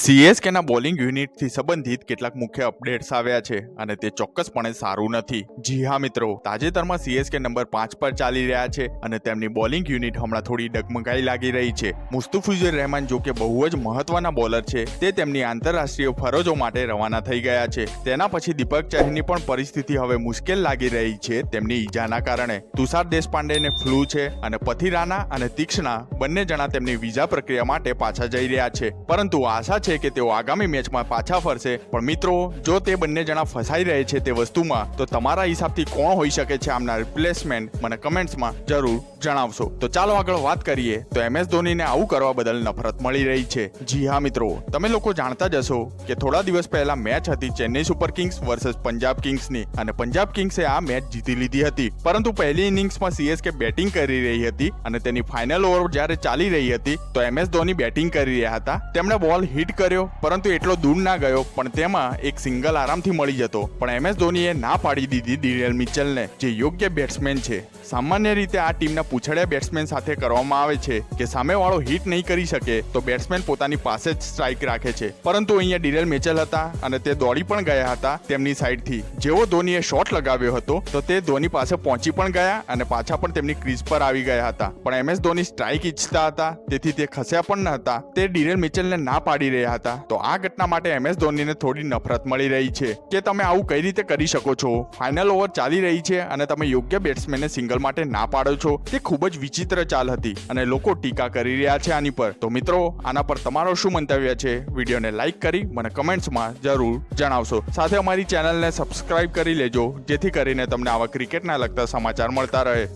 સીએસકેના bowling યુનિટથી સંબંધિત કેટલાક મુખ્ય અપડેટ્સ આવ્યા છે અને તે ચોક્કસપણે સારું નથી. જી હા મિત્રો, તાજેતરમાં સીએસકે નંબર 5 પર ચાલી રહ્યા છે અને તેમની બોલિંગ યુનિટ હમણાં થોડી ડગમગાઈ લાગી રહી છે. મુસ્તફિઝુર રહેમાન જો કે બહુ જ મહત્વના બોલર છે, તે તેમની આંતરરાષ્ટ્રીય ફરજો માટે રવાના થઈ ગયા છે. તેના પછી દીપક ચહરની પણ પરિસ્થિતિ હવે મુશ્કેલ લાગી રહી છે તેમની ઈજાના કારણે. તુષાર દેશપાંડેને ફ્લૂ છે અને પથિરાના અને તીક્ષ્ણા બંને જણા તેમની વિઝા પ્રક્રિયા માટે પાછા જઈ રહ્યા છે, પરંતુ આશા છે કે તેઓ આગામી મેચમાં પાછા ફરશે. પણ મિત્રો, જો તે બંને જણા ફસાઈ રહે છે તે વસ્તુમાં, તો તમારા હિસાબથી કોણ હોઈ શકે છે આમના રિપ્લેસમેન્ટ મને કમેન્ટ્સમાં જરૂર જણાવશો. તો ચાલો આગળ વાત કરીએ. તો MS ધોનીને આવું કરવા બદલ નફરત મળી રહી છે. જી હા મિત્રો, તમે લોકો જાણતા જ હશો કે થોડા દિવસ પહેલા મેચ હતી Chennai Super Kings versus Punjab કિંગ્સની અને પંજાબ કિંગ્સે આ મેચ જીતી લીધી હતી. પરંતુ પહેલી ઇનિંગ્સમાં સીએસકે બેટિંગ કરી રહી હતી અને તેની ફાઇનલ ઓવર જ્યારે ચાલી રહી હતી તો MS ધોની બેટિંગ કરી રહ્યા હતા. તેમણે બોલ હિટ કર્યો, પરંતુ એટલો દૂર ના ગયો, પણ તેમાં એક સિંગલ આરામથી મળી જતો. પણ MS ધોનીએ ના પાડી દીધી ડિરેલ મિચેલને, જે યોગ્ય બેટ્સમેન છે. સામાન્ય રીતે આ ટીમના પૂછડ્યા બેટ્સમેન સાથે કરવામાં આવે છે કે સામેવાળો હિટ નહીં કરી શકે તો બેટ્સમેન પોતાની પાસે જ સ્ટ્રાઇક રાખે છે. પરંતુ અહીંયા ડિરેલ મિચેલ હતા અને તે દોડી પણ ગયા હતા તેમની સાઈડથી. જેવો ધોનીએ શોટ લગાવ્યો હતો તો તે ધોની પાસે પહોંચી પણ ગયા અને પાછા પણ તેમની ક્રીઝ પર આવી ગયા હતા. પણ MS ધોની સ્ટ્રાઇક ઈચ્છતા હતા, તેથી તે ખસ્યા પણ ન હતા. તે ડિરેલ મિચેલને ના પાડી રહ્યા હતા. તો આ ઘટના માટે MS ધોનીને થોડી નફરત મળી રહી છે કે તમે આવું કઈ રીતે કરી શકો છો. ફાઇનલ ઓવર ચાલી રહી છે અને તમે યોગ્ય બેટ્સમેનને સિંગલ માટે ના પાડો છો. તે ખૂબ જ વિચિત્ર ચાલ હતી અને લોકો ટીકા કરી રહ્યા છે આની પર. તો મિત્રો, આના પર તમારો શું મંતવ્ય છે? વિડીયોને લાઈક કરી મને કમેન્ટ્સમાં જરૂર જણાવશો. સાથે અમારી ચેનલને સબસ્ક્રાઇબ કરી લેજો, જેથી કરીને તમને આવા ક્રિકેટના લગતા સમાચાર મળતા રહે.